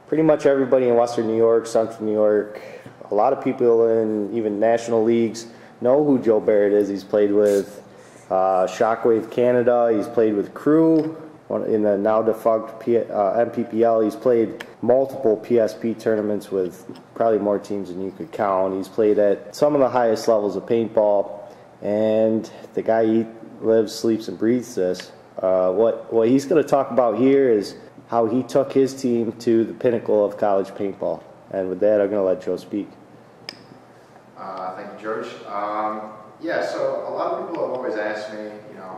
Pretty much everybody in Western New York, Central New York, a lot of people in even national leagues know who Joe Barrett is. He's played with Shockwave Canada, he's played with Crew in the now defunct MPPL. He's played multiple PSP tournaments with probably more teams than you could count. He's played at some of the highest levels of paintball, and the guy, he lives, sleeps, and breathes this. What he's going to talk about here is how he took his team to the pinnacle of college paintball. And with that, I'm going to let Joe speak. Thank you, George. Yeah, so a lot of people have always asked me,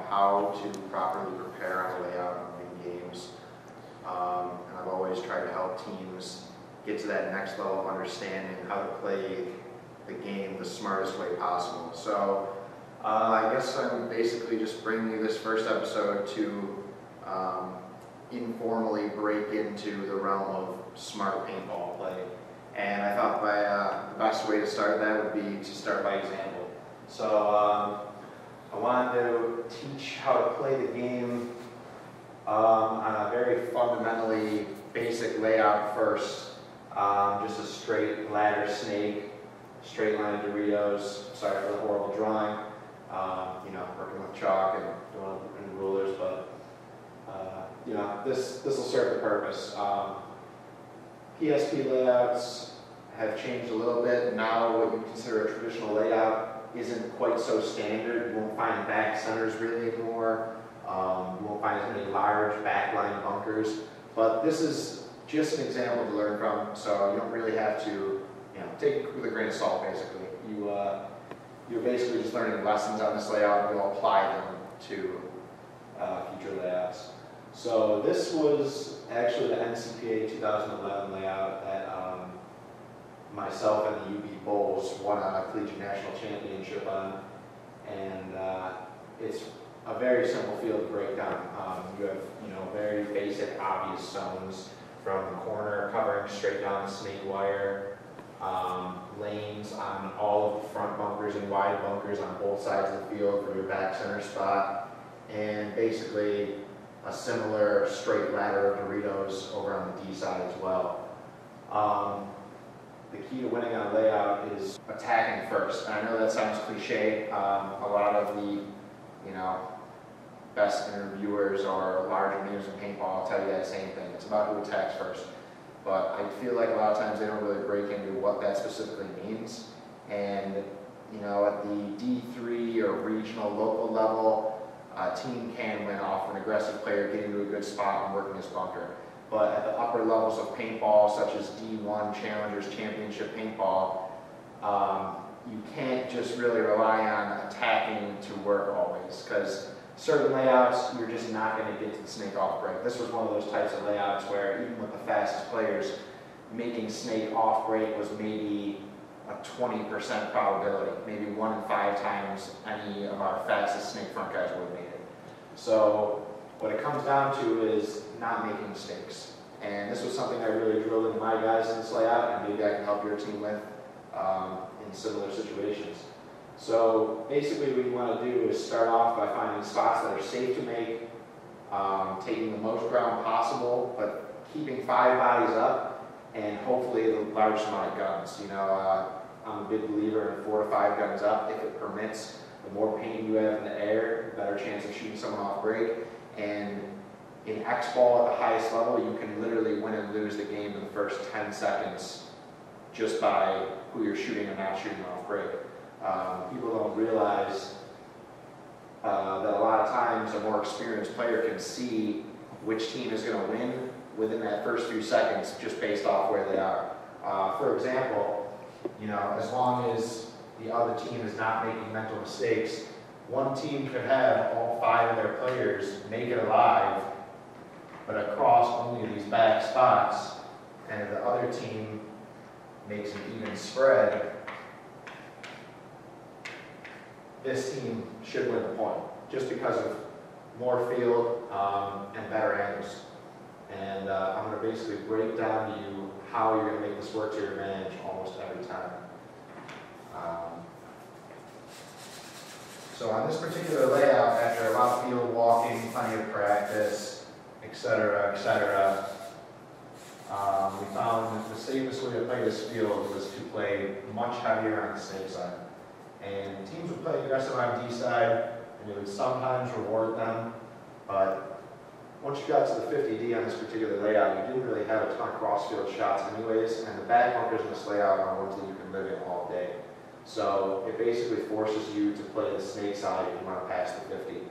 how to properly prepare on a layout in games. And I've always tried to help teams get to that next level of understanding how to play the game the smartest way possible. So I guess I'm basically just bringing you this first episode to informally break into the realm of smart paintball play. And I thought the best way to start that would be to start by example. So I wanted to teach how to play the game on a very fundamentally basic layout first. Just a straight ladder snake, straight line of Doritos. Sorry for the horrible drawing. Working with chalk and doing it in rulers, but this will serve the purpose. PSP layouts have changed a little bit. Now what you consider a traditional layout isn't quite so standard. You won't find back centers really anymore. You won't find as many large backline bunkers. But this is just an example to learn from, so you don't really have to take it with a grain of salt, basically. You're basically just learning lessons on this layout, and you'll apply them to future layouts. So this was actually the NCPA 2011 layout that myself and the UB Bulls won a collegiate national championship on, and it's a very simple field to break down. You have very basic, obvious zones from the corner covering straight down the snake wire, lanes on all of the front bunkers and wide bunkers on both sides of the field for your back center spot, and basically a similar straight ladder of Doritos over on the D side as well. The key to winning on a layout is attacking first. And I know that sounds cliche. A lot of the best interviewers or larger names in paintball will tell you that same thing. It's about who attacks first. But I feel like a lot of times they don't really break into what that specifically means. And at the D3 or regional, local level, a team can win off an aggressive player getting to a good spot and working his bunker. But at the upper levels of paintball, such as D1, Challengers, Championship Paintball, you can't just really rely on attacking to work always, because certain layouts, you're just not going to get to the snake off break. This was one of those types of layouts where even with the fastest players, making snake off break was maybe a 20% probability. Maybe 1 in 5 times any of our fastest snake front guys would have made it. So what it comes down to is not making mistakes. And this was something I really drilled into my guys in this layout, and maybe I can help your team with in similar situations. So basically what you want to do is start off by finding spots that are safe to make, taking the most ground possible, but keeping 5 bodies up, and hopefully the largest amount of guns. I'm a big believer in 4 to 5 guns up if it permits. The more paint you have in the air, the better chance of shooting someone off break. And in X-ball at the highest level, you can literally win and lose the game in the first 10 seconds just by who you're shooting and not shooting off break. People don't realize that a lot of times a more experienced player can see which team is going to win within that first few seconds just based off where they are. For example, as long as the other team is not making mental mistakes, one team could have all 5 of their players make it alive, but across only these back spots, and if the other team makes an even spread, this team should win the point, just because of more field and better angles. And I'm going to basically break down to you how you're going to make this work to your advantage almost every time. So on this particular layout, after a lot of field walking, plenty of practice, etc., etc., we found that the safest way to play this field was to play much heavier on the snake side. And teams would play aggressive on D side, and it would sometimes reward them, but once you got to the 50D on this particular layout, you didn't really have a ton of cross-field shots anyways, and the back bunkers in this layout are ones that you can live in all day. So it basically forces you to play the snake side if you want to pass the 50.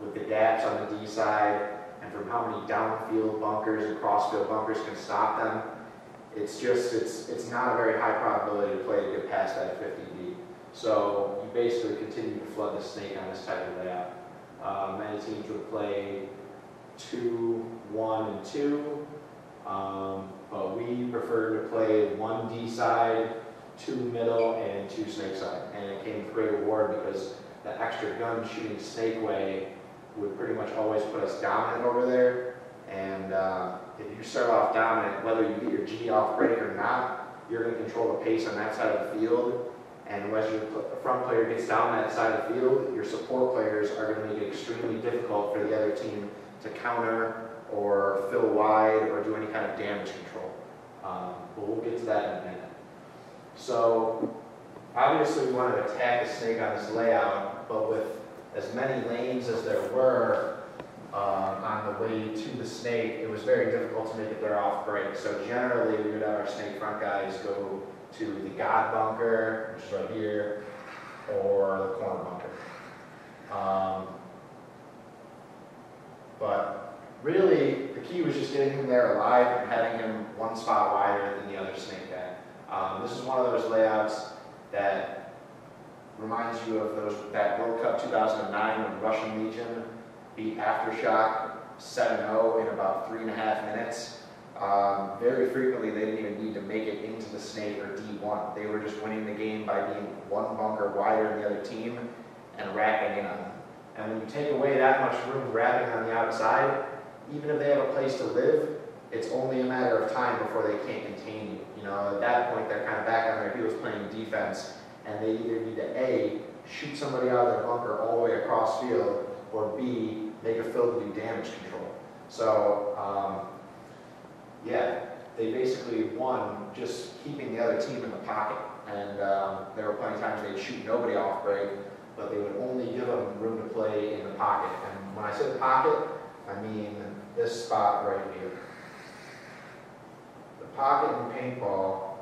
With the gaps on the D side, and from how many downfield bunkers and crossfield bunkers can stop them, it's not a very high probability to play to get past that 50D. So you basically continue to flood the snake on this type of layout. Many teams would play 2, 1, and 2, but we prefer to play 1 D side, 2 middle, and 2 snake side. And it came with great reward because the extra gun shooting snake way would pretty much always put us dominant over there. And if you start off dominant, whether you get your G off break or not, you're going to control the pace on that side of the field. And as your front player gets down that side of the field, your support players are going to make it extremely difficult for the other team to counter or fill wide or do any kind of damage control. But we'll get to that in a minute. So obviously we want to attack the snake on this layout, but with as many lanes as there were on the way to the snake, it was very difficult to make it there off break. So generally we would have our snake front guys go to the God bunker, which is right here, or the corner bunker. But really, the key was just getting him there alive and having him one spot wider than the other snake guy. This is one of those layouts that reminds you of that World Cup 2009 when Russian Legion beat Aftershock 7-0 in about 3.5 minutes. Very frequently, they didn't even need to make it into the snake or D1. They were just winning the game by being one bunker wider than the other team and wrapping in on them. And when you take away that much room wrapping on the outside, even if they have a place to live, it's only a matter of time before they can't contain you. You know, at that point, they're kind of back on their heels playing defense, and they either need to A, shoot somebody out of their bunker all the way across field, or B, make a field to do damage control. So, yeah, they basically won just keeping the other team in the pocket. And there were plenty of times they'd shoot nobody off break, but they would only give them room to play in the pocket. And when I say the pocket, I mean this spot right here. The pocket in paintball,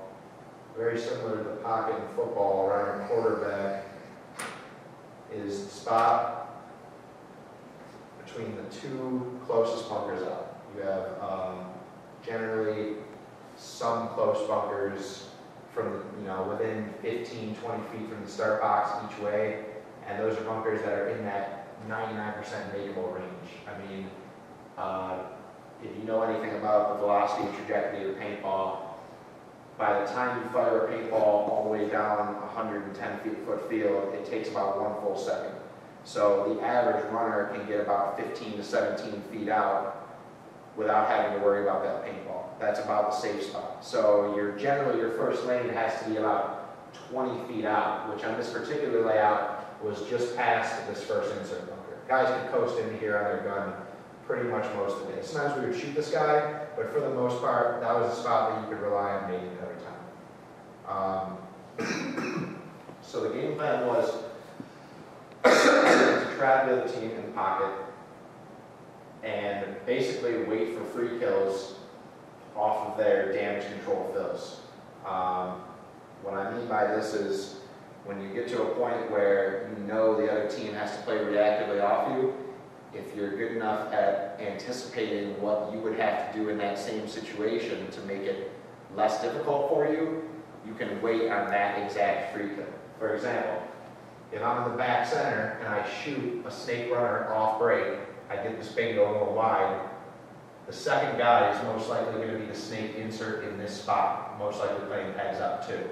very similar to the pocket in football around a quarterback, is the spot between the 2 closest bunkers up. You have generally some close bunkers from within 15, 20 feet from the start box each way, and those are bunkers that are in that 99% makeable range. I mean, if you know anything about the velocity and trajectory of paintball, by the time you fire a paintball all the way down 110-foot field, it takes about 1 full second. So the average runner can get about 15 to 17 feet out without having to worry about that paintball. That's about the safe spot. So generally your first lane has to be about 20 feet out, which on this particular layout was just past this first insert bunker. Guys could coast into here on their gun pretty much most of the day. Sometimes we would shoot this guy, but for the most part, that was a spot that you could rely on making every time. So the game plan was to trap the other team in the pocket and basically wait for free kills off of their damage control fills. What I mean by this is when you get to a point where you know the other team has to play reactively off you, if you're good enough at anticipating what you would have to do in that same situation to make it less difficult for you, you can wait on that exact free kill. For example, if I'm in the back center and I shoot a snake runner off break, I get this bingo a little wide, the second guy is most likely going to be the snake insert in this spot, most likely playing heads up too.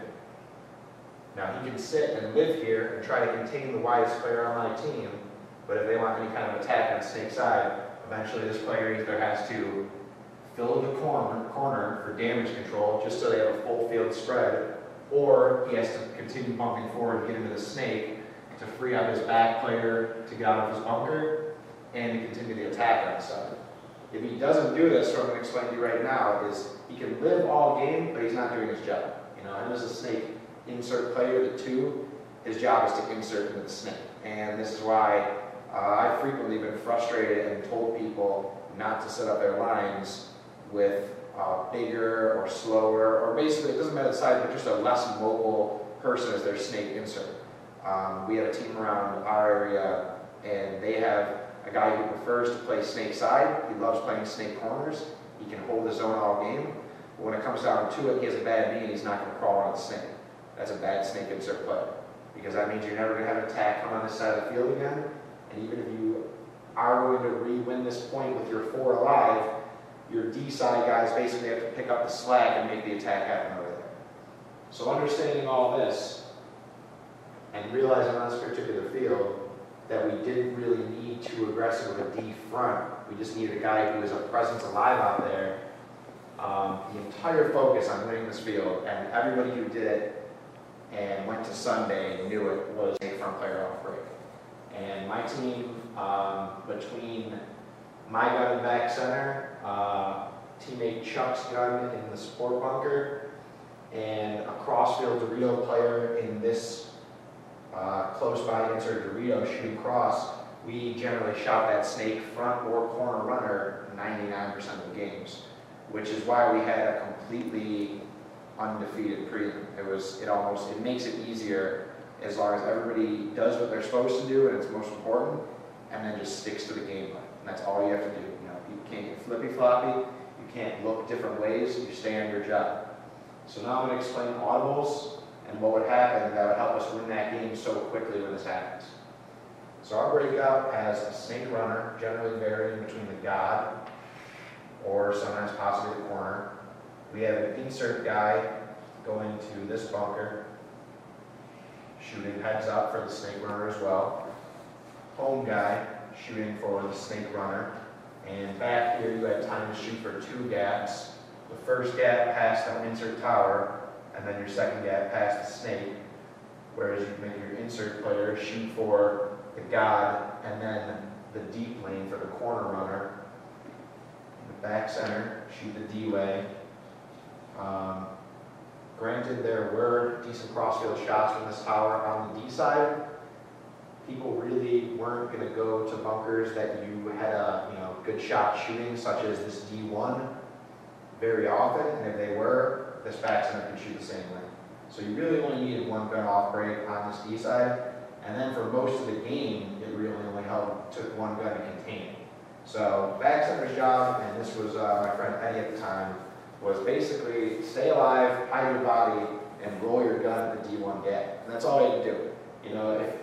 Now he can sit and live here and try to contain the widest player on my team, but if they want any kind of attack on snake side, eventually this player either has to fill the corner for damage control just so they have a full field spread, or he has to continue bumping forward and get into the snake to free up his back player to get out of his bunker and to continue the attack on the side. If he doesn't do this, what I'm going to explain to you right now is he can live all game, but he's not doing his job. You know, him as a snake insert player, the 2, his job is to insert into the snake. And this is why I've frequently been frustrated and told people not to set up their lines with bigger or slower, or basically, it doesn't matter the size, but just a less mobile person as their snake insert. We have a team around our area, and they have a guy who prefers to play snake side. He loves playing snake corners. He can hold his own all game. But when it comes down to it, he has a bad knee and he's not going to crawl on the snake. That's a bad snake insert play, because that means you're never going to have an attack come on this side of the field again. And even if you are going to re-win this point with your 4 alive, your D side guys basically have to pick up the slack and make the attack happen over there. So understanding all this and realizing on this particular field that we didn't really need too aggressive with a D front, we just needed a guy who was a presence alive out there. The entire focus on winning this field, and everybody who did it and went to Sunday knew it, was a front player off break. And my team, between my gun in back center, teammate Chuck's gun in the support bunker, and a crossfield Dorito player in this close by insert Dorito shooting cross, we generally shot that snake front or corner runner 99% of the games, which is why we had a completely undefeated prelim. It makes it easier as long as everybody does what they're supposed to do, and it's most important, and then just sticks to the game plan. And that's all you have to do. You know, you can't get flippy-floppy, you can't look different ways, you stay on your job. So now I'm going to explain audibles and what would happen that would help us win that game so quickly when this happens. So our breakout has a snake runner, generally varying between the god or sometimes possibly the corner. We have an insert guy going to this bunker, shooting heads up for the snake runner as well. Home guy shooting for the snake runner. And back here you have time to shoot for 2 gaps. The first gap past the insert tower, and then your second gap past the snake. Whereas you can make your insert player shoot for the god, and then the deep lane for the corner runner. The back center, shoot the D-way. Granted, there were decent crossfield shots from this tower on the D side. People really weren't going to go to bunkers that you had a good shot shooting, such as this D1, very often. And if they were, this back center could shoot the same way. So you really only needed 1 gun off break on this D side. And then for most of the game, it really only took 1 gun to contain it. So back center's job, and this was my friend Eddie at the time, was basically stay alive, hide your body, and roll your gun at the D1 gap. And that's all you had to do. You know, if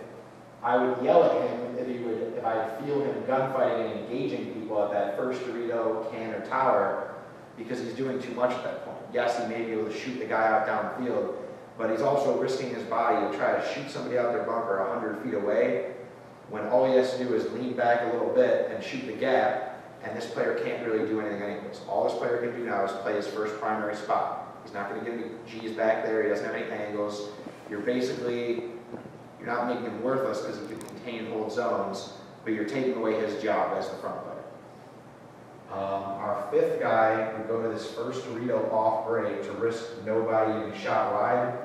I would yell at him if I feel him gunfighting and engaging people at that first Dorito, can, or tower, because he's doing too much at that point. Yes, he may be able to shoot the guy out downfield, but he's also risking his body to try to shoot somebody out their bunker 100 feet away, when all he has to do is lean back a little bit and shoot the gap, and this player can't really do anything anyways. All this player can do now is play his first primary spot. He's not going to get any G's back there, he doesn't have any angles. You're not making him worthless because he can contain and hold zones, but you're taking away his job as the front player. Our 5th guy would go to this first Dorito off break to risk nobody getting shot wide,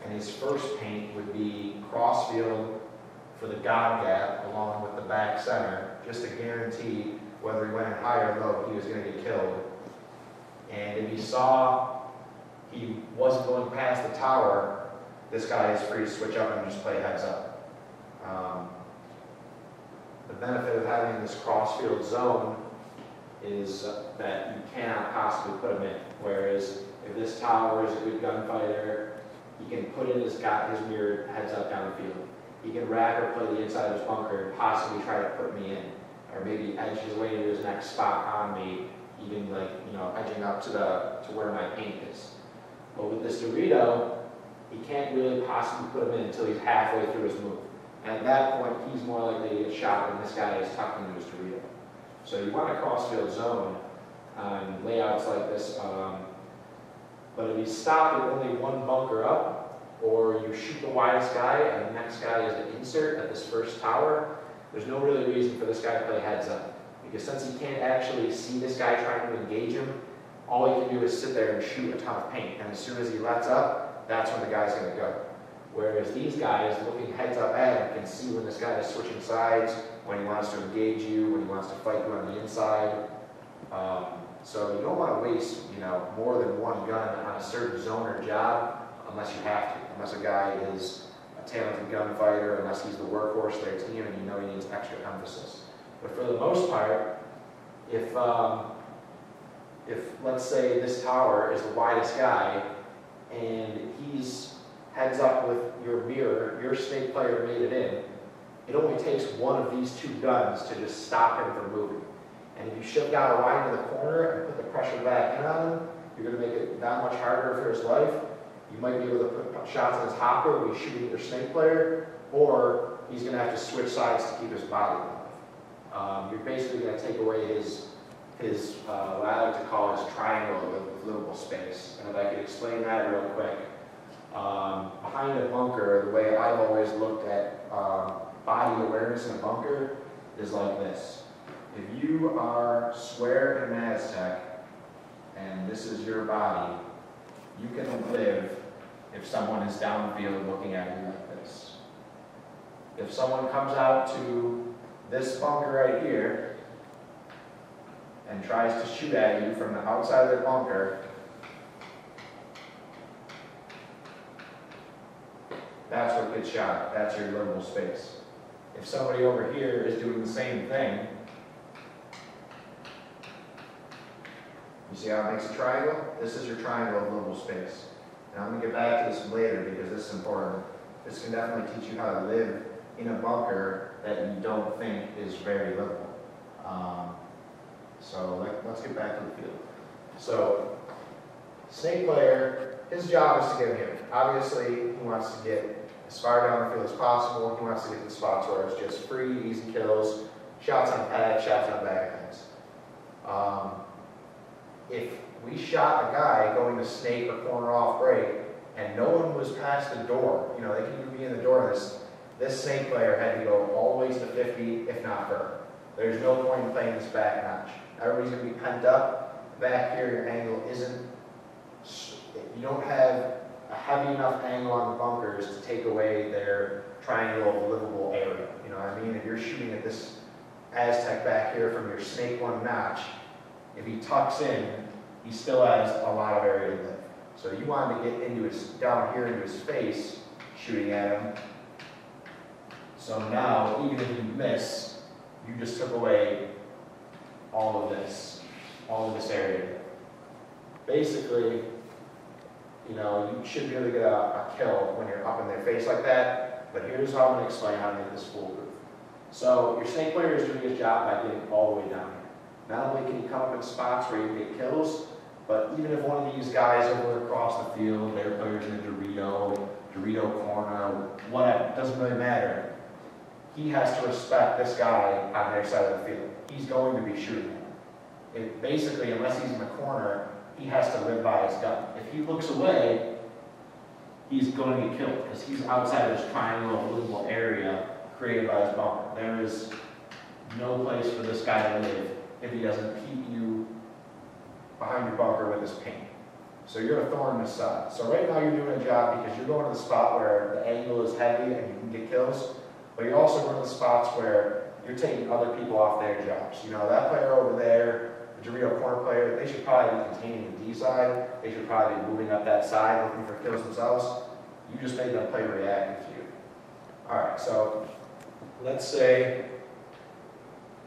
and his first paint would be crossfield for the god gap along with the back center, just to guarantee whether he went in high or low, he was going to get killed. And if he saw he wasn't going past the tower, this guy is free to switch up and just play heads up. The benefit of having this crossfield zone is that you cannot possibly put him in. Whereas if this tower is a good gunfighter, he can put in his mirrored heads up down the field. He can rack or play the inside of his bunker and possibly try to put me in, or maybe edge his way to his next spot on me, even edging up to where my paint is. But with this Dorito, he can't really possibly put him in until he's halfway through his move. And at that point, he's more likely to get shot when this guy is tucked into his Dorito. So you want a crossfield zone on layouts like this, but if he's stopped at only 1 bunker up, or you shoot the widest guy and the next guy is an insert at this first tower, there's no really reason for this guy to play heads up. Because since he can't actually see this guy trying to engage him, all he can do is sit there and shoot a ton of paint. And as soon as he lets up, that's when the guy's going to go. Whereas these guys looking heads up at him can see when this guy is switching sides, when he wants to engage you, when he wants to fight you on the inside. So you don't want to waste, more than one gun on a certain zone or job unless you have to. Unless a guy is a talented gunfighter, unless he's the workhorse of their team and he needs extra emphasis. But for the most part, if let's say this tower is the widest guy and he's heads up with your mirror, your snake player made it in, it only takes one of these two guns to just stop him from moving. And if you shove down a line in the corner and put the pressure back in on him, you're going to make it that much harder for his life. You might be able to put shots in his hopper when he's shooting at your snake player, or he's going to have to switch sides to keep his body alive. You're basically going to take away his what I like to call his triangle of livable space. And if I could explain that real quick, behind a bunker, the way I've always looked at body awareness in a bunker is like this. If you are square in an Aztec, and this is your body, you can live if someone is downfield looking at you like this. If someone comes out to this bunker right here and tries to shoot at you from the outside of the bunker, that's what gets shot. That's your livable space. If somebody over here is doing the same thing, you see how it makes a triangle? This is your triangle of livable space. And I'm going to get back to this later because this is important. This can definitely teach you how to live in a bunker that you don't think is very livable. So let's get back to the field. So, snake player, his job is to get him. Obviously, he wants to get as far down the field as possible. He wants to get to the spots where it's just free, easy kills, shots on pad, shots on backheads. If we shot a guy going to snake or corner off break, and no one was past the door, they can even be in the door, this snake player had to go all the way to 50, if not further. There's no point in playing this back notch. Everybody's going to be pent up. Back here, your angle isn't, you don't have a heavy enough angle on the bunkers to take away their triangle of livable area. You know what I mean? If you're shooting at this Aztec back here from your snake one notch, if he tucks in, he still has a lot of area to live. So you want to get into down here into his face, shooting at him. So now, even if you miss, you just took away all of this area. Basically, you should be able to get a kill when you're up in their face like that, but here's how I'm going to explain how to make this foolproof. So your snake player is doing his job by getting all the way down here. Not only can he come up in spots where you can get kills, but even if one of these guys over across the field, their player's in a Dorito corner, whatever, it doesn't really matter. He has to respect this guy on their side of the field. He's going to be shooting him. Basically, unless he's in the corner, he has to live by his gun. If he looks away, he's going to get killed because he's outside of this triangle of livable area created by his bunker. There is no place for this guy to live if he doesn't keep you behind your bunker with his paint. So you're a thorn in his side. So right now you're doing a job because you're going to the spot where the angle is heavy and you can get kills, but you're also going to the spots where you're taking other people off their jobs. That player over there, the Dorito corner player, they should probably be containing the D side. They should probably be moving up that side looking for kills themselves. You just made them play reactive to you. Alright, so let's say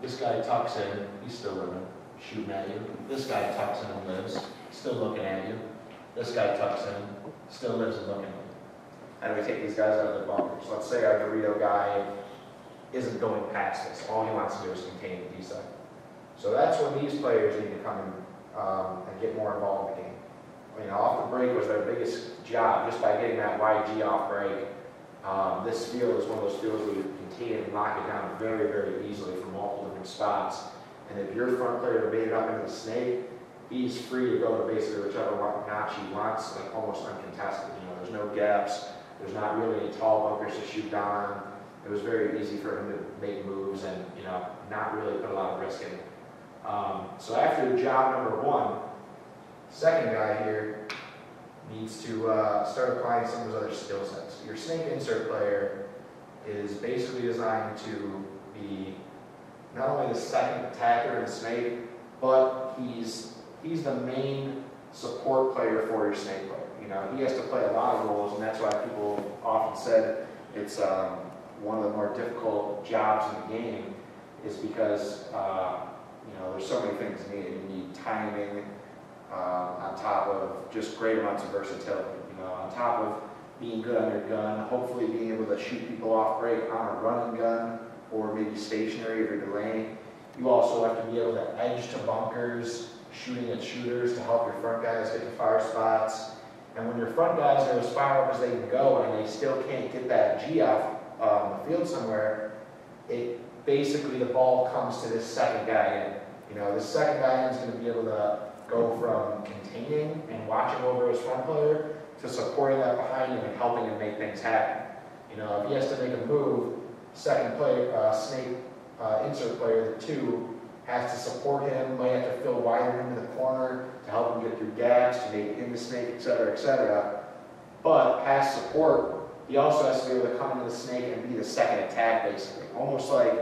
this guy tucks in, he's still living, shooting at you. This guy tucks in and lives, still looking at you. This guy tucks in, still lives and looking at you. How do we take these guys out of the bunkers? Let's say our Dorito guy isn't going past this. All he wants to do is contain the D side. So that's when these players need to come in and get more involved in the game. Off the break was their biggest job, just by getting that YG off break. This field is one of those fields where you can contain and knock it down very, very easily from multiple different spots. And if your front player made it up into the snake, he's free to go to basically whichever notch he wants, like almost uncontested. There's no gaps. There's not really any tall bunkers to shoot down. It was very easy for him to make moves and, you know, not really put a lot of risk in. So after job number one, second guy here needs to start applying some of his other skill sets. Your snake insert player is basically designed to be not only the second attacker in the snake, but he's the main support player for your snake player. You know, he has to play a lot of roles, and that's why people often said it's one of the more difficult jobs in the game, is because you know, there's so many things needed. You need timing, on top of just great amounts of versatility. You know, on top of being good on your gun, hopefully being able to shoot people off break on a running gun, or maybe stationary if you're delaying. You also have to be able to edge to bunkers, shooting at shooters to help your front guys get to fire spots. And when your front guys are as far up as they can go and they still can't get that G off the field somewhere, it basically, the ball comes to this second guy in. You know, this second guy in is going to be able to go from containing and watching over his front player to supporting that behind him and helping him make things happen. You know, if he has to make a move, second player, snake insert player, the 2, has to support him, might have to fill wider into the corner to help him get through gaps, to make it in the snake, etc., etc. But has support, he also has to be able to come into the snake and be the second attack, basically. Almost like,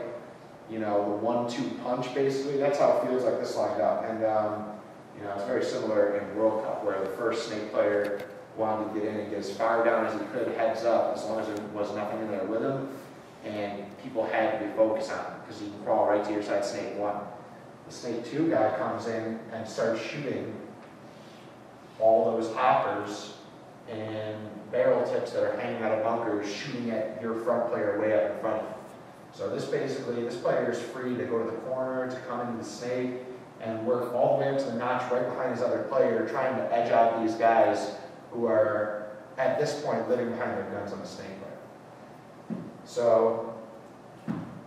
you know, the 1-2 punch, basically. That's how it feels like this lined up. And, you know, it's very similar in World Cup, where the first snake player wanted to get in and get as far down as he could, heads up, as long as there was nothing in there with him. And people had to be focused on him, because he can crawl right to your side, snake 1. The snake 2 guy comes in and starts shooting all those hoppers and barrel tips that are hanging out of bunkers, shooting at your front player way up in front of you. So this basically, this player is free to go to the corner, to come into the snake, and work all the way up to the notch right behind his other player, trying to edge out these guys who are, at this point, living behind their guns on the snake player. So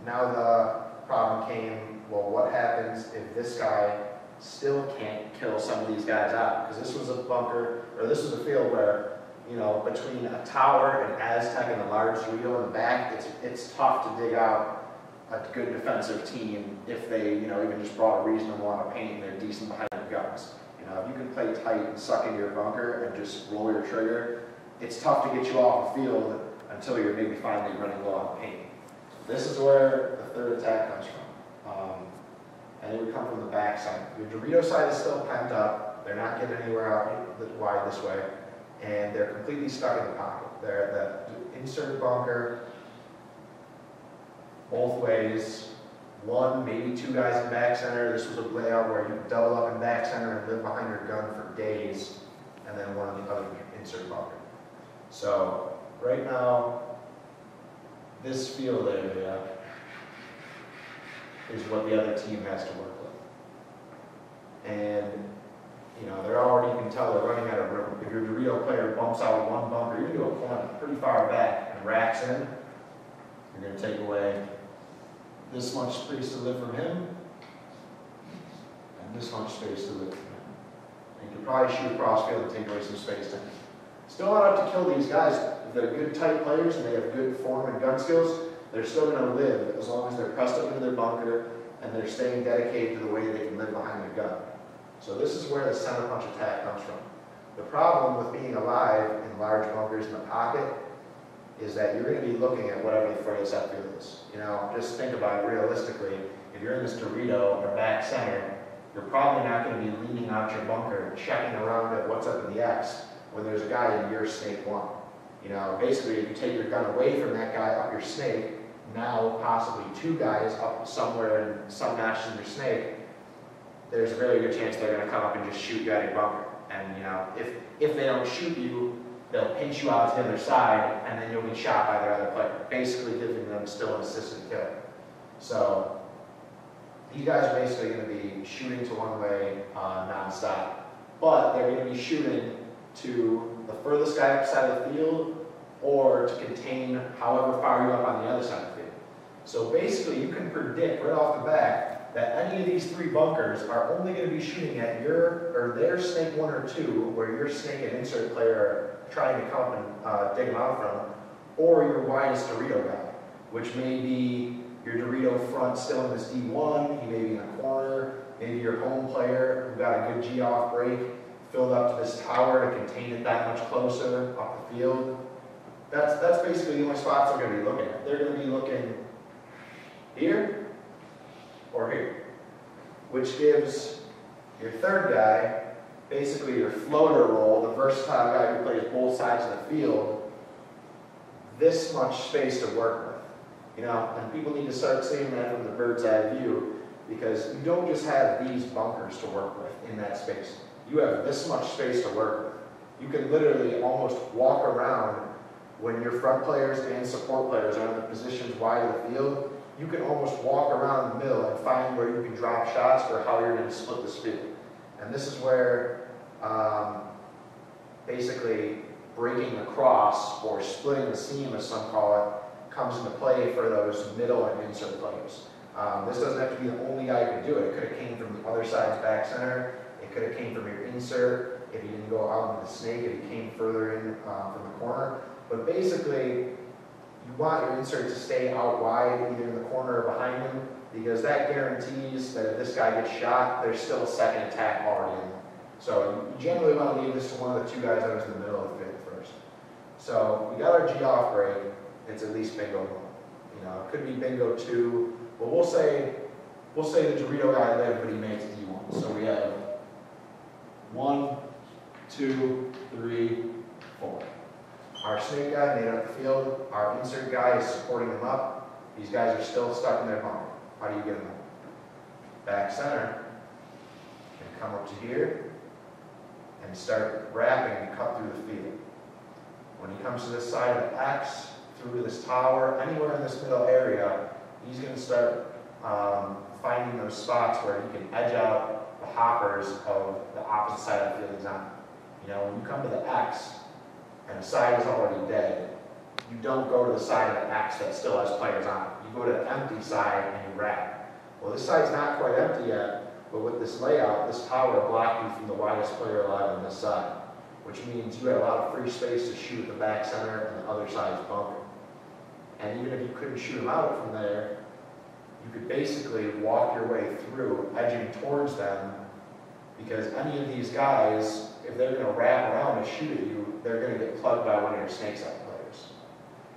now the problem came, well, what happens if this guy still can't kill some of these guys out? Because this was a bunker, or this was a field where, you know, between a tower, an Aztec, and a large Dorito in the back, it's tough to dig out a good defensive team if they, you know, even just brought a reasonable amount of paint and they're decent behind their guns. You know, if you can play tight and suck into your bunker and just roll your trigger, it's tough to get you off the field until you're maybe finally running low on paint. This is where the third attack comes from. And it would come from the back side. Your Dorito side is still pent up. They're not getting anywhere out wide this way. And they're completely stuck in the pocket. They're the insert bunker, both ways. 1, maybe 2 guys in back center. This was a layout where you double up in back center and live behind your gun for days, and then one in the other insert bunker. So right now, this field area is what the other team has to work with. And, you know, they're already, you can tell they're running out of room. If your Dorito player bumps out one bunker, you're going to go a point pretty far back and racks in, you're going to take away this much space to live from him, and this much space to live from him. And you could probably shoot across field and take away some space to him. Still not enough to kill these guys. If they're good tight players and they have good form and gun skills, they're still going to live as long as they're pressed up into their bunker and they're staying dedicated to the way they can live behind their gun. So this is where the center punch attack comes from. The problem with being alive in large bunkers in the pocket is that you're going to be looking at whatever the furthest upfield is. You know, just think about it realistically. If you're in this Dorito or back center, you're probably not going to be leaning out your bunker, checking around at what's up in the X when there's a guy in your snake 1. You know, basically, if you take your gun away from that guy up your snake, now possibly 2 guys up somewhere in some notch in your snake, there's a very good chance they're going to come up and just shoot you at your bunker. And, you know, if they don't shoot you, they'll pinch you out to the other side, and then you'll be shot by their other player, basically giving them still an assisted kill. So these guys are basically going to be shooting to one way non-stop, but they're going to be shooting to the furthest guy side of the field or to contain however far you're up on the other side of the field. So basically you can predict right off the bat that any of these 3 bunkers are only going to be shooting at your or their snake 1 or 2, where your snake and insert player trying to come and dig them out from, or your widest Dorito guy, which may be your Dorito front still in this D1, he may be in a corner, maybe your home player who got a good G off break, filled up to this tower to contain it that much closer up the field. That's basically the only spots they're going to be looking at. They're going to be looking here or here, which gives your third guy basically your floater role, the versatile guy who plays both sides of the field, this much space to work with. You know, and people need to start seeing that from the bird's eye view, because you don't just have these bunkers to work with in that space. You have this much space to work with. You can literally almost walk around when your front players and support players are in the positions wide of the field. You can almost walk around the middle and find where you can drop shots for how you're going to split this field. And this is where basically breaking across, or splitting the seam as some call it, comes into play for those middle and insert players. This doesn't have to be the only guy who can do it. It could have came from the other side's back center. It could have came from your insert if you didn't go out into the snake, if you came further in from the corner. But basically, you want your insert to stay out wide, either in the corner or behind him, because that guarantees that if this guy gets shot, there's still a second attack already in there. So you generally want to leave this to one of the two guys that was in the middle of the field first. So we got our G off break. It's at least bingo 1. You know, it could be bingo 2, but we'll say the Dorito guy lived, but he makes D1. So we have 1, 2, 3, 4. Our snake guy made up the field. Our insert guy is supporting him up. These guys are still stuck in their bunker. How do you get them up? Back center. And come up to here and start wrapping and cut through the field. When he comes to this side of the X, through this tower, anywhere in this middle area, he's going to start finding those spots where he can edge out the hoppers of the opposite side of the field he's on. You know, when you come to the X and the side is already dead, you don't go to the side of the X that still has players on it. You go to the empty side and you wrap. Well, this side's not quite empty yet, but with this layout, this tower blocked you from the widest player alive on this side, which means you had a lot of free space to shoot the back center and the other side's bunker. And even if you couldn't shoot them out from there, you could basically walk your way through, edging towards them, because any of these guys, if they're going to wrap around and shoot at you, they're going to get plugged by one of your snake side players.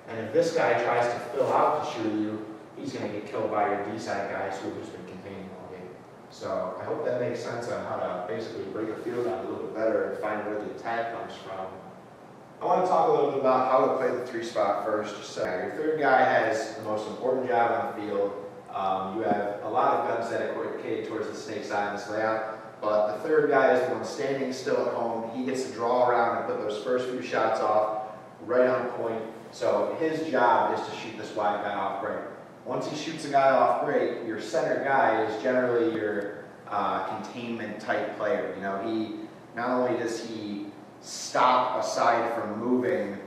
And if this guy tries to fill out to shoot at you, he's going to get killed by your D side guys who have just been containing all game. So I hope that makes sense on how to basically break a field down a little bit better and find where the attack comes from. I want to talk a little bit about how to play the 3 spot first. So your third guy has the most important job on the field. You have a lot of guns that are dedicated towards the snake side in this layout, but the third guy is the one standing still at home. He gets to draw around and put those first few shots off right on point. So his job is to shoot this wide guy off break. Once he shoots a guy off break, your center guy is generally your containment type player. You know, he not only does he stop a side from moving,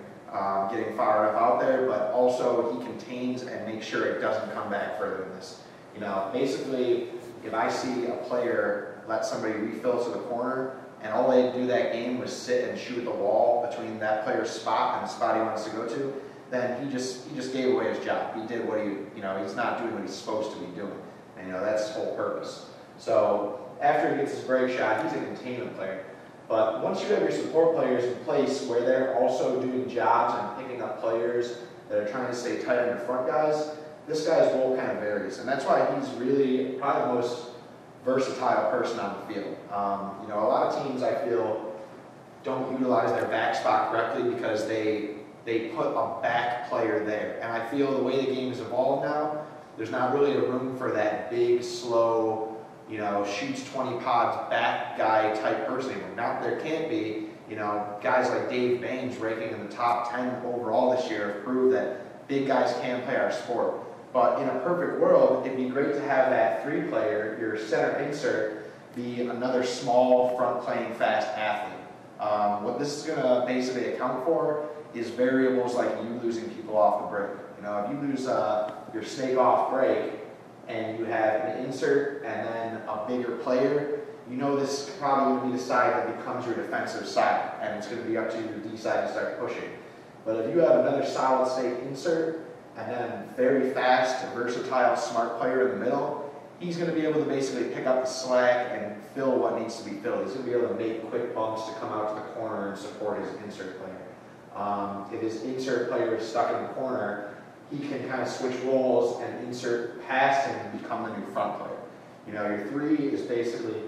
getting far enough out there, but also he contains and makes sure it doesn't come back further than this. You know, basically, if I see a player let somebody refill to the corner, and all they do that game was sit and shoot the wall between that player's spot and the spot he wants to go to, then he just gave away his job. He did what he's not doing what he's supposed to be doing. And that's his whole purpose. So after he gets his break shot, he's a containment player. But once you have your support players in place where they're also doing jobs and picking up players that are trying to stay tight on your front guys, this guy's role kind of varies. And that's why he's really probably the most versatile person on the field. A lot of teams, I feel, don't utilize their back spot correctly because they put a back player there. And I feel the way the game has evolved now, there's not really a room for that big, slow, shoots 20 pods back guy type person anymore. Not there can't be, guys like Dave Baines ranking in the top 10 overall this year have proved that big guys can play our sport. But in a perfect world, it'd be great to have that 3 player, your center insert, be another small front playing fast athlete. What this is going to basically account for is variables like you losing people off the break. If you lose your snake off break and you have an insert and then a bigger player, you know this is probably going to be the side that becomes your defensive side, and it's going to be up to you to decide to start pushing. But if you have another solid state insert, and then very fast, versatile, smart player in the middle, he's going to be able to basically pick up the slack and fill what needs to be filled. He's going to be able to make quick bumps to come out to the corner and support his insert player. If his insert player is stuck in the corner, he can kind of switch roles and insert past him and become the new front player. You know, your three is basically,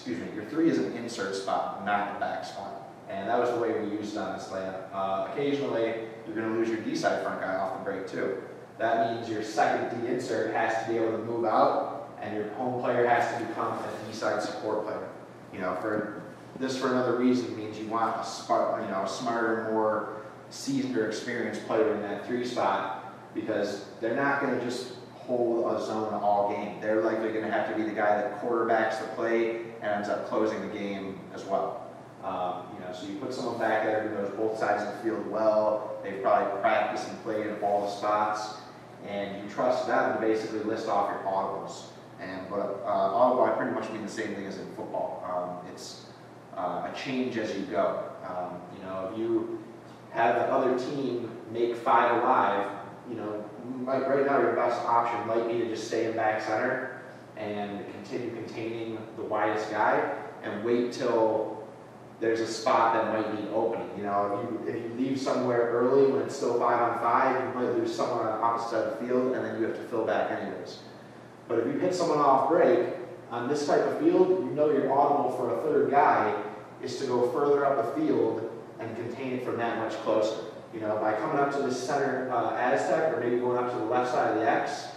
your three is an insert spot, not a back spot. And that was the way we used it on this layup. Occasionally, you're going to lose your D-side front guy off the break too. That means your second D insert has to be able to move out, and your home player has to become a D-side support player. You know, for another reason means you want a smarter, more seasoned or experienced player in that three spot, because they're not going to just hold a zone all game. They're likely going to have to be the guy that quarterbacks the play and ends up closing the game as well. So you put someone back there who knows both sides of the field well. They've probably practiced and played in all the spots, and you trust them to basically list off your audibles. But audible, I pretty much mean the same thing as in football. It's a change as you go. If you have the other team make 5 alive, right now your best option might be to just stay in back center and continue containing the widest guy and wait till there's a spot that might need opening. If you leave somewhere early when it's still 5-on-5, you might lose someone on the opposite side of the field, and then you have to fill back anyways. But if you hit someone off break, on this type of field, your audible for a third guy is to go further up the field and contain it from that much closer. By coming up to the center Aztec, or maybe going up to the left side of the X,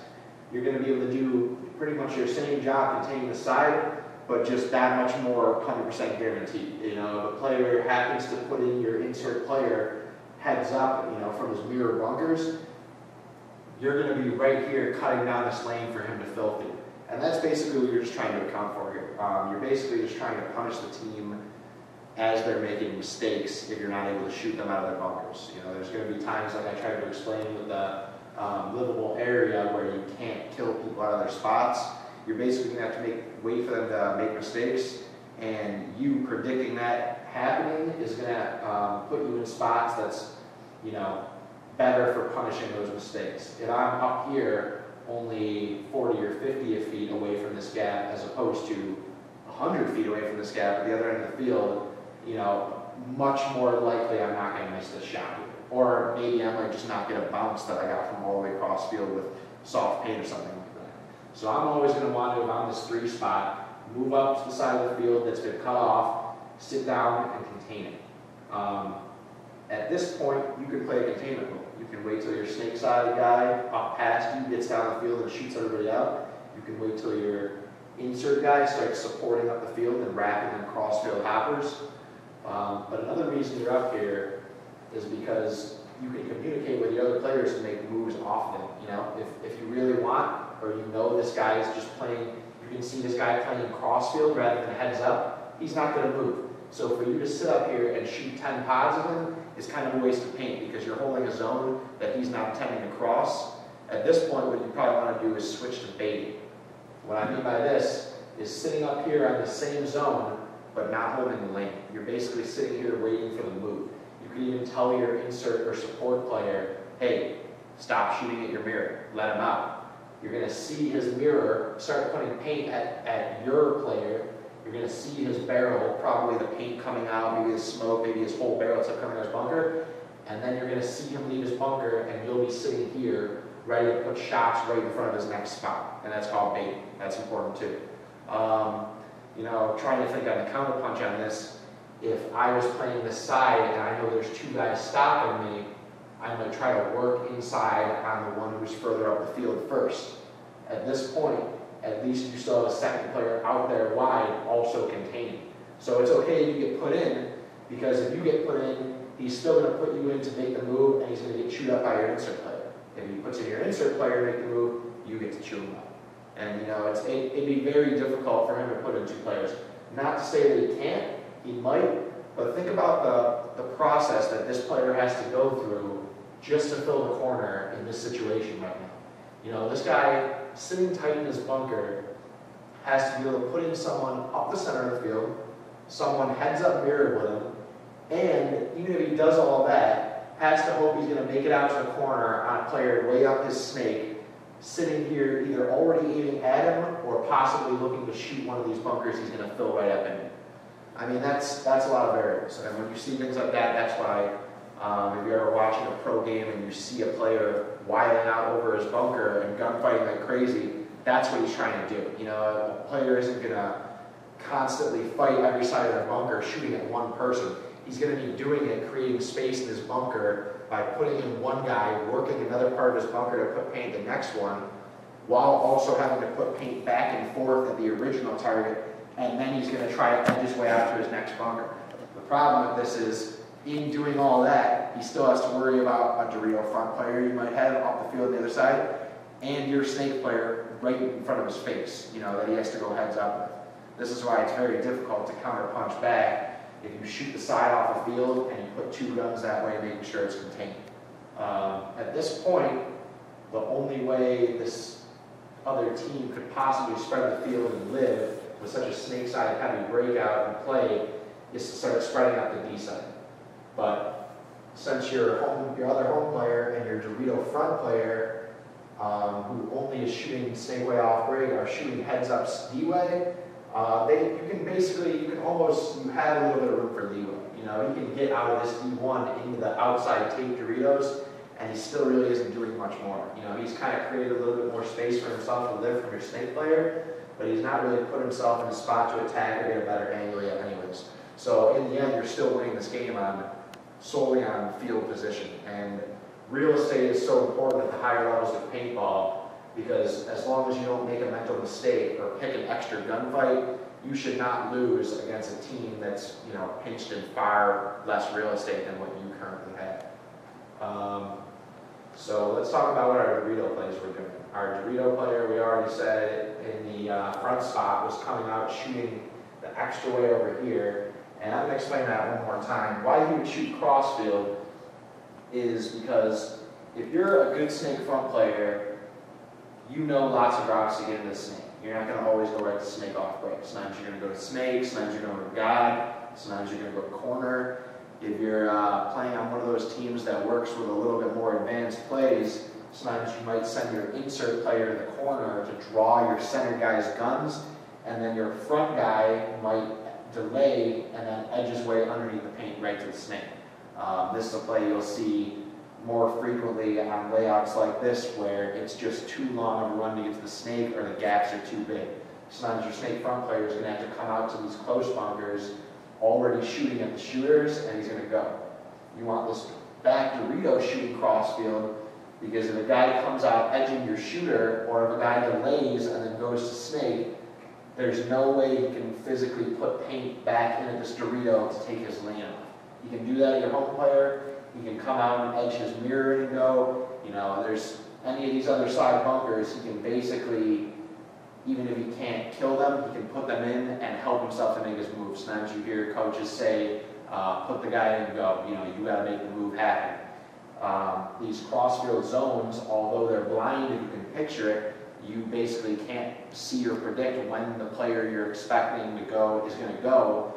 you're going to be able to do pretty much your same job containing the side, but just that much more 100% guaranteed. If a player happens to put in your insert player heads up, from his mirror bunkers, you're going to be right here cutting down this lane for him to fill through. And that's basically what you're just trying to account for here. You're basically just trying to punish the team as they're making mistakes if you're not able to shoot them out of their bunkers. There's going to be times, like I tried to explain with the livable area, where you can't kill people out of their spots. You're basically going to have to wait for them to make mistakes, and you predicting that happening is going to put you in spots that's, better for punishing those mistakes. If I'm up here only 40 or 50 feet away from this gap, as opposed to 100 feet away from this gap at the other end of the field, much more likely I'm not going to miss this shot here. Or maybe I might just not get a bounce that I got from all the way across field with soft paint or something like that. So I'm always going to want to, if I'm this 3 spot, move up to the side of the field that's been cut off, sit down and contain it. At this point, you can play a containment role. You can wait till your snake side guy up past you gets down the field and shoots everybody out. You can wait till your insert guy starts supporting up the field and wrapping them cross-field hoppers. But another reason you're up here is because you can communicate with the other players to make moves off them. If you really want, or this guy is just playing, you can see this guy playing cross-field rather than heads up, he's not going to move. So for you to sit up here and shoot 10 pods of him is kind of a waste of paint, because you're holding a zone that he's not intending to cross. At this point, what you probably want to do is switch to baiting. What I mean by this is sitting up here on the same zone, but not holding the lane. You're basically sitting here waiting for the move. You can even tell your insert or support player, hey, stop shooting at your mirror, let him out. You're going to see his mirror start putting paint at your player. You're going to see his barrel, probably the paint coming out, maybe his smoke, maybe his whole barrel coming out of his bunker. And then you're going to see him leave his bunker, and you'll be sitting here ready to put shots right in front of his next spot. And that's called baiting. That's important too. Trying to think on the counterpunch on this, if I was playing this side and I know there's 2 guys stopping me, I'm going to try to work inside on the one who's further up the field first. At this point, at least you still have a second player out there wide also containing. So it's okay if you get put in, because if you get put in, he's still going to put you in to make the move, and he's going to get chewed up by your insert player. If he puts in your insert player to make the move, you get to chew him up. And it'd be very difficult for him to put in 2 players. Not to say that he can't, he might, but think about the process that this player has to go through just to fill the corner in this situation right now. This guy sitting tight in his bunker, has to be able to put in someone up the center of the field, someone heads up mirrored with him, and even if he does all that, has to hope he's going to make it out to the corner on a player way up his snake, sitting here either already aiming at him or possibly looking to shoot one of these bunkers he's going to fill right up in. I mean, that's a lot of variables. And when you see things like that, that's why if you're ever watching a pro game and you see a player wilding out over his bunker and gunfighting like crazy, that's what he's trying to do. You know, a player isn't going to constantly fight every side of their bunker shooting at one person. He's going to be doing it, creating space in his bunker by putting in one guy, working another part of his bunker to put paint the next one, while also having to put paint back and forth at the original target, and then he's going to try to edge his way out to his next bunker. The problem with this is, in doing all that, he still has to worry about a Dorito front player you might have off the field on the other side, and your snake player right in front of his face, you know, that he has to go heads up with. This is why it's very difficult to counter punch back if you shoot the side off the field and you put two guns that way, making sure it's contained. At this point, the only way this other team could possibly spread the field and live with such a snake side heavy breakout and play is to start spreading out the D side. But since your other home player and your Dorito front player, who only is shooting snake way off break, are shooting heads up D way, you have a little bit of room for leeway. You know, he can get out of this D1 into the outside tape Doritos, and he still really isn't doing much more. You know, he's kind of created a little bit more space for himself to live from your snake player, but he's not really put himself in a spot to attack or get a better angle yet anyways. So in the end, you're still winning this game solely on field position. And real estate is so important at the higher levels of paintball, because as long as you don't make a mental mistake or pick an extra gunfight, you should not lose against a team that's, you know, pinched in far less real estate than what you currently have. So let's talk about what our Dorito plays were doing. Our Dorito player, we already said, in the front spot was coming out shooting the extra way over here. And I'm going to explain that one more time. Why he would shoot crossfield is because if you're a good snake front player, you know lots of routes to get into the snake. You're not going to always go right to snake off break. Sometimes you're going to go to snake, sometimes you're going to go to guide, sometimes you're going to go to corner. If you're playing on one of those teams that works with a little bit more advanced plays, sometimes you might send your insert player to the corner to draw your center guy's guns, and then your front guy might delay and then edge his way underneath the paint right to the snake. This is a play you'll see more frequently on layouts like this, where it's just too long of a run to get to the snake or the gaps are too big. Sometimes your snake front player is going to have to come out to these close bunkers already shooting at the shooters, and he's going to go. You want this back Dorito shooting crossfield, because if a guy comes out edging your shooter, or if a guy delays and then goes to snake, there's no way you can physically put paint back into this Dorito to take his lane off. You can do that at your home player. He can come out and edge his mirror and go. You know, there's any of these other side bunkers, he can basically, even if he can't kill them, he can put them in and help himself to make his move. Sometimes you hear coaches say, put the guy in and go. You know, you got to make the move happen. These crossfield zones, although they're blind and you can picture it, you basically can't see or predict when the player you're expecting to go is going to go.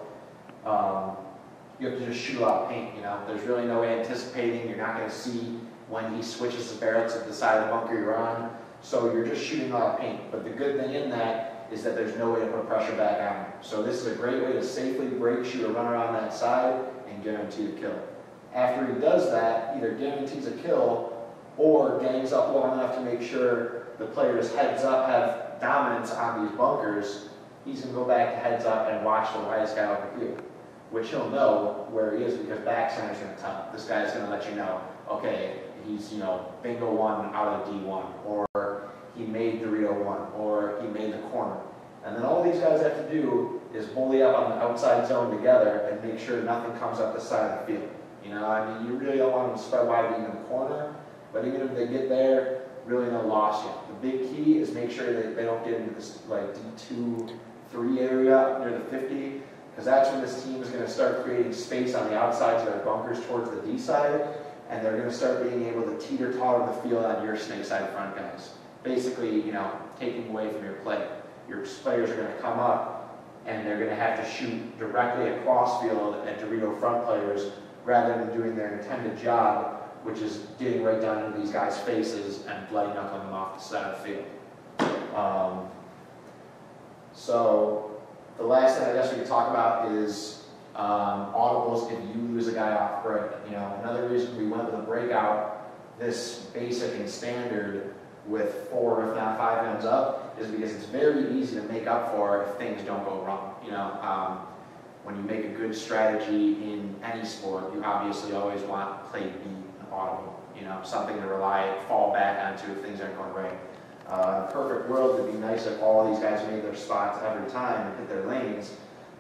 You have to just shoot a lot of paint, you know. There's really no way anticipating. You're not going to see when he switches the barrel to the side of the bunker you're on. So you're just shooting a lot of paint. But the good thing in that is that there's no way to put pressure back on him. So this is a great way to safely break, shoot, or run around that side and guarantee a kill. After he does that, either guarantees a kill or gangs up long enough to make sure the players heads up have dominance on these bunkers, he's going to go back to heads up and watch the widest guy over here, which he'll know where he is because back center's going to tell him. This guy's going to let you know, okay, he's, you know, bingo 1 out of D1, or he made Dorito 1, or he made the corner. And then all these guys have to do is bully up on the outside zone together and make sure nothing comes up the side of the field. You know, I mean, you really don't want them to spread wide even in the corner, but even if they get there, really no loss yet. The big key is make sure that they don't get into this like D2, 3 area near the 50, because that's when this team is going to start creating space on the outsides of their bunkers towards the D side, and they're going to start being able to teeter-totter the field on your snake side front guys. Basically, you know, taking away from your play. your players are going to come up and they're going to have to shoot directly across field at Dorito front players rather than doing their intended job, which is getting right down into these guys' faces and bloody knuckling them off the side of the field. So the last thing I guess we could talk about is audibles if you lose a guy off break. You know, another reason we went with a breakout this basic and standard with 4 if not 5 guns up is because it's very easy to make up for if things don't go wrong. You know, when you make a good strategy in any sport, you obviously always want play B and audible. You know, something to fall back onto if things aren't going right. In a perfect world, it'd be nice if all these guys made their spots every time and hit their lanes,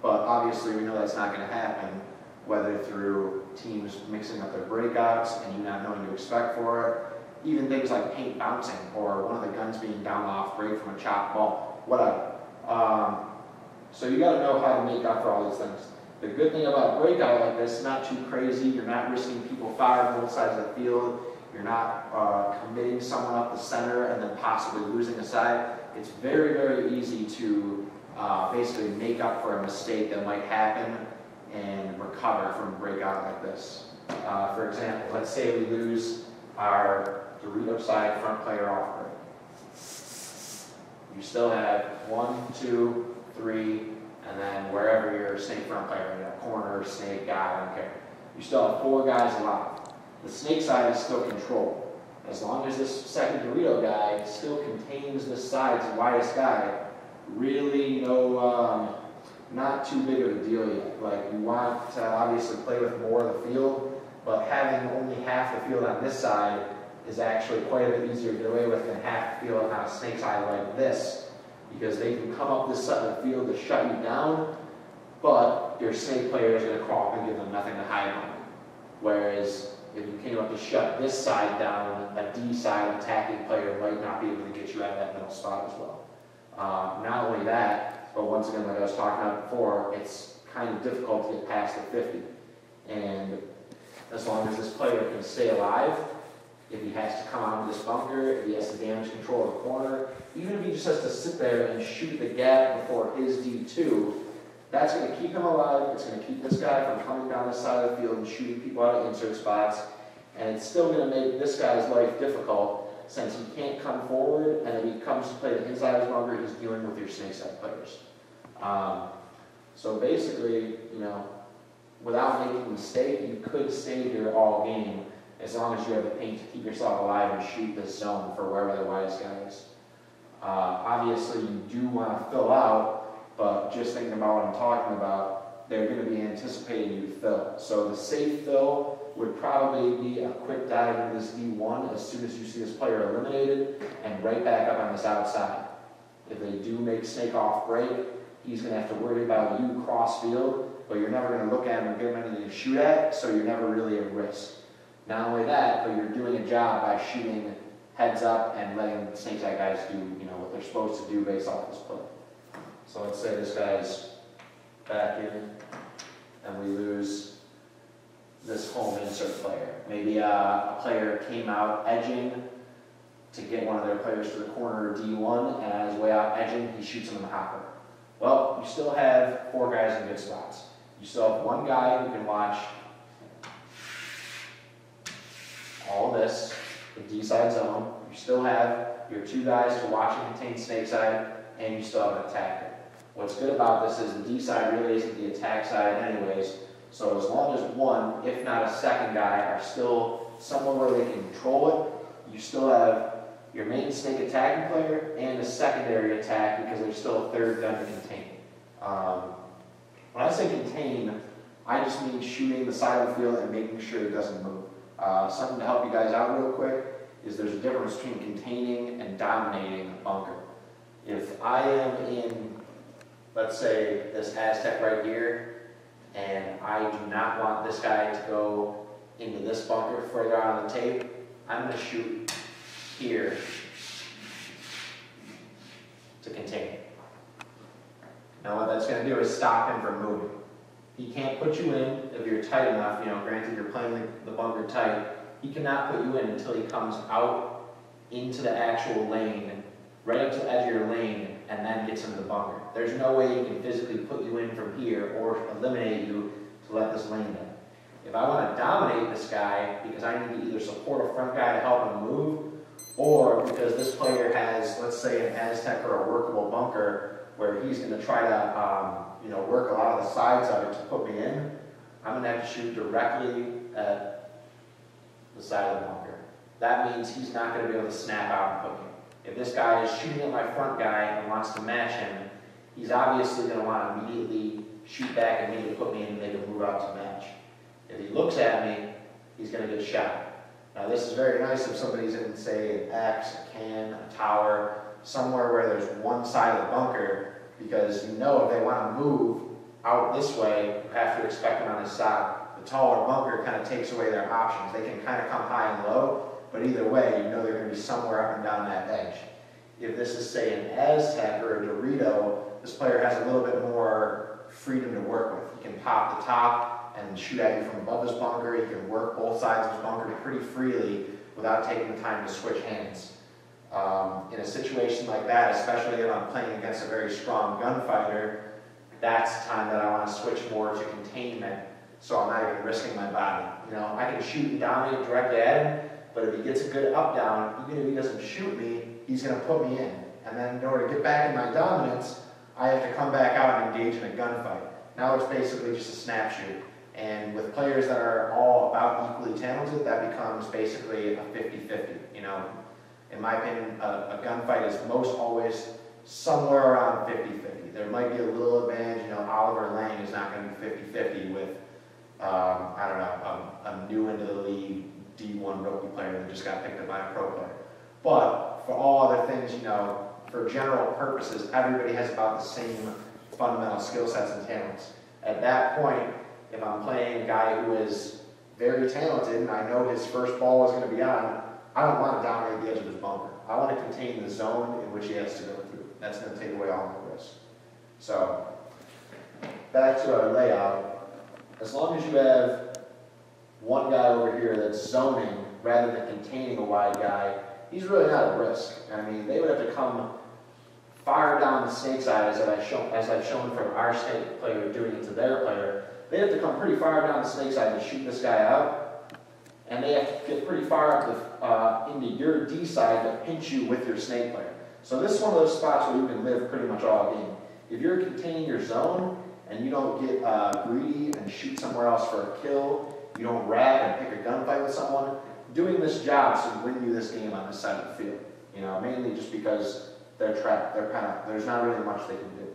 but obviously we know that's not going to happen, whether through teams mixing up their breakouts and you not knowing to expect for it, even things like paint bouncing or one of the guns being down off break from a chopped ball, whatever. So you got to know how to make up for all these things. The good thing about a breakout like this, not too crazy, you're not risking people firing both sides of the field, you're not committing someone up the center and then possibly losing a side. It's very, very easy to basically make up for a mistake that might happen and recover from a breakout like this. For example, let's say we lose our Dorito side front player off break. You still have 1, 2, 3, and then wherever your snake front player, you know, corner, snake, guy, I don't care. You still have 4 guys alive. The snake side is still controlled. As long as this second Dorito guy still contains this side's widest guy, really not too big of a deal yet. Like, you want to obviously play with more of the field, but having only half the field on this side is actually quite a bit easier to get away with than half the field on a snake side like this, because they can come up this side of the field to shut you down, but your snake player is going to crawl up and give them nothing to hide on. Whereas if you came up to shut this side down, a D side attacking player might not be able to get you out of that middle spot as well. Not only that, but once again, like I was talking about before, it's kind of difficult to get past the 50. And as long as this player can stay alive, if he has to come out of this bunker, if he has to damage control of the corner, even if he just has to sit there and shoot the gap before his D2, that's going to keep him alive. It's going to keep this guy from coming down the side of the field and shooting people out of insert spots. And it's still going to make this guy's life difficult since he can't come forward, and if he comes to play the inside of his bunker, he's dealing with your snake side players. So basically, you know, without making a mistake, you could stay here all game as long as you have the paint to keep yourself alive and shoot this zone for wherever the widest guy is. Obviously, you do want to fill out, but just thinking about what I'm talking about, they're going to be anticipating you to fill. So the safe fill would probably be a quick dive into this D1 as soon as you see this player eliminated and right back up on this outside. If they do make snake off break, he's going to have to worry about you cross field, but you're never going to look at him or give him anything to shoot at, so you're never really at risk. Not only that, but you're doing a job by shooting heads up and letting the snake side guys do, you know, what they're supposed to do based off this play. So let's say this guy's back in and we lose this home insert player. Maybe a player came out edging to get one of their players to the corner of D1, and on his way out edging, he shoots him in the hopper. Well, you still have 4 guys in good spots. You still have 1 guy who can watch all this, the D side zone. You still have your 2 guys to watch and contain snake side, and you still have an attacker. What's good about this is the D side really isn't the attack side anyways, so as long as 1, if not a second guy, are still somewhere where they can control it, you still have your main snake attacking player and a secondary attack because there's still a 3rd gun to contain. When I say contain, I just mean shooting the side of the field and making sure it doesn't move. Something to help you guys out real quick is there's a difference between containing and dominating a bunker. If I am in, let's say, this Aztec right here, and I do not want this guy to go into this bunker further out on the tape, I'm going to shoot here to contain. Now what that's going to do is stop him from moving. He can't put you in if you're tight enough, you know, granted you're playing the bunker tight, he cannot put you in until he comes out into the actual lane, right up to the edge of your lane, and then gets into the bunker. There's no way he can physically put you in from here or eliminate you to let this lane in. If I want to dominate this guy because I need to either support a front guy to help him move, or because this player has, let's say, an Aztec or a workable bunker where he's going to try to work a lot of the sides of it to put me in, I'm going to have to shoot directly at the side of the bunker. That means he's not going to be able to snap out and put me. If this guy is shooting at my front guy and wants to match him, he's obviously going to want to immediately shoot back at me to put me in and make him move out to match. If he looks at me, he's going to get shot. Now this is very nice if somebody's in, say, an X, a can, a tower, somewhere where there's one side of the bunker, because you know if they want to move out this way, you have to expect them on this side. The taller bunker kind of takes away their options. They can kind of come high and low, but either way, you know they're going to be somewhere up and down that edge. If this is, say, an Aztec or a Dorito, this player has a little bit more freedom to work with. He can pop the top and shoot at you from above his bunker. He can work both sides of his bunker pretty freely without taking the time to switch hands. In a situation like that, especially if I'm playing against a very strong gunfighter, that's the time that I want to switch more to containment, so I'm not even risking my body. You know, I can shoot and dominate directly at him, but if he gets a good up-down, even if he doesn't shoot me, he's going to put me in. And then in order to get back in my dominance, I have to come back out and engage in a gunfight. Now it's basically just a snap shoot. And with players that are all about equally talented, that becomes basically a 50-50. You know, in my opinion, a gunfight is most always somewhere around 50-50. There might be a little advantage. You know, Oliver Lang is not going to be 50-50 with, I don't know, a new into the league D1 rookie player that just got picked up by a pro player. But for all other things, you know, for general purposes, everybody has about the same fundamental skill sets and talents. At that point, if I'm playing a guy who is very talented and I know his first ball is going to be on, I don't want to dominate the edge of his bunker. I want to contain the zone in which he has to go through. That's going to take away all my risk. So, back to our layout. As long as you have one guy over here that's zoning rather than containing a wide guy, he's really not at risk. I mean, they would have to come far down the snake side, as I've shown from our snake player doing it to their player. They have to come pretty far down the snake side to shoot this guy out, and they have to get pretty far up into your D side to pinch you with your snake player. So this is one of those spots where you can live pretty much all game. If you're containing your zone and you don't get greedy and shoot somewhere else for a kill, you don't rag and pick a gunfight with someone, doing this job should win you this game on this side of the field. You know, mainly just because they're trapped. There's not really much they can do.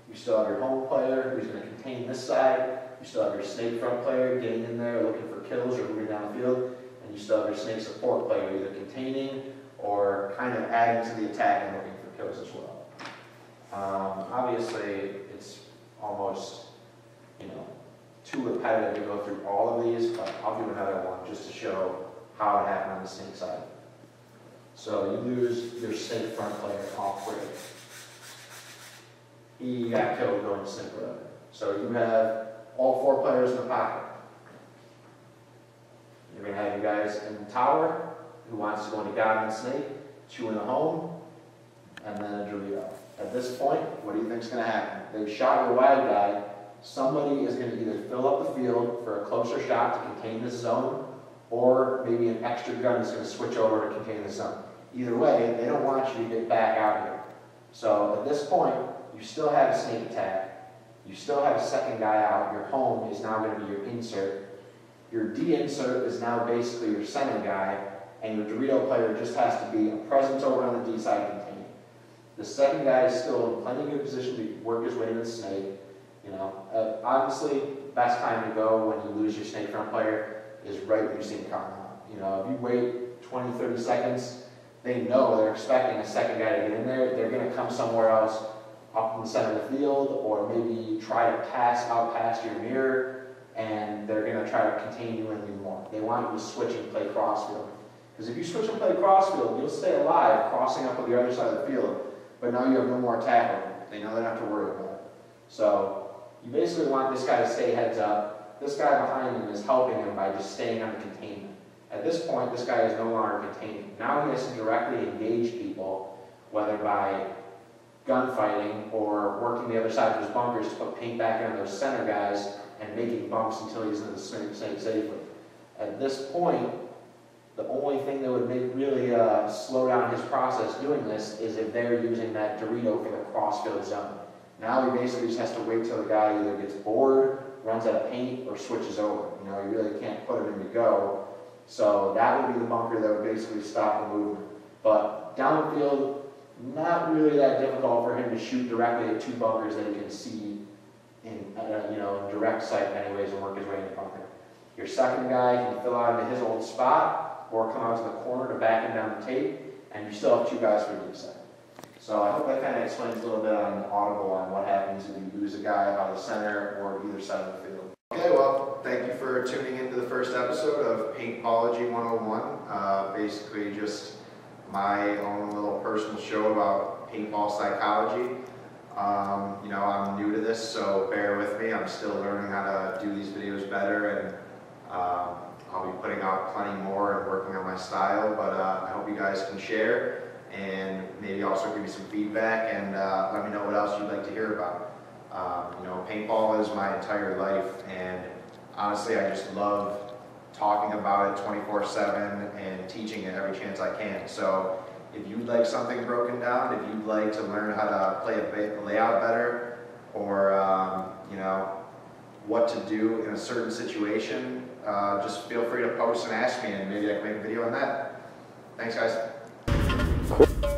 You still have your home player who's going to contain this side. You still have your snake front player getting in there looking for kills or moving down the field. And you still have your snake support player either containing or kind of adding to the attack and looking for kills as well. Obviously, it's almost, you know, too repetitive to go through all of these, but I'll do another one just to show how it happened on the snake side. So you lose your snake front player off break. He got killed going snake road. So you have all four players in the pocket. You're going to have you guys in the tower, who wants to go into God and Snake, two in the home, and then a Dorito. At this point, what do you think is going to happen? They've shot your wide guy. Somebody is going to either fill up the field for a closer shot to contain this zone, or maybe an extra gun is going to switch over to contain the zone. Either way, they don't want you to get back out here. So at this point, you still have a snake attack. You still have a second guy out. Your home is now going to be your insert. Your D insert is now basically your center guy, and your Dorito player just has to be a presence over on the D side containing. The second guy is still in plenty good position to work his way to the snake. You know, obviously, best time to go when you lose your snake front player is right when you see him coming out. You know, if you wait 20, 30 seconds, they know they're expecting a second guy to get in there. They're going to come somewhere else up in the center of the field, or maybe try to pass out past your mirror, and they're going to try to contain you in more. They want you to switch and play crossfield. Because if you switch and play crossfield, you'll stay alive crossing up with the other side of the field, but now you have no more tackle. They know they don't have to worry about it. So you basically want this guy to stay heads up. This guy behind him is helping him by just staying under containment. At this point, this guy is no longer containing. Now he has to directly engage people, whether by gunfighting or working the other side of his bunkers to put paint back in on those center guys and making bumps until he's in the snake safely. At this point, the only thing that would really slow down his process doing this is if they're using that Dorito for the crossfield zone. Now he basically just has to wait till the guy either gets bored, runs out of paint, or switches over. You know, you really can't put him in to go. So that would be the bunker that would basically stop the movement. But down the field, not really that difficult for him to shoot directly at two bunkers that he can see in direct sight anyways and work his way in the bunker. Your second guy can fill out into his old spot or come out to the corner to back him down the tape, and you still have two guys for each side. So I hope that kind of explains a little bit on audible on what happens if you lose a guy out of the center or either side of the field. Okay, well, thank you for tuning into the first episode of Paintbology 101. Basically just my own little personal show about paintball psychology. I'm new to this, so bear with me. I'm still learning how to do these videos better, and I'll be putting out plenty more and working on my style, but I hope you guys can share and maybe also give me some feedback and let me know what else you'd like to hear about. Paintball is my entire life, and honestly, I just love talking about it 24/7 and teaching it every chance I can. So if you'd like something broken down, if you'd like to learn how to play a layout better, or what to do in a certain situation, just feel free to post and ask me, and maybe I can make a video on that. Thanks, guys. Cool.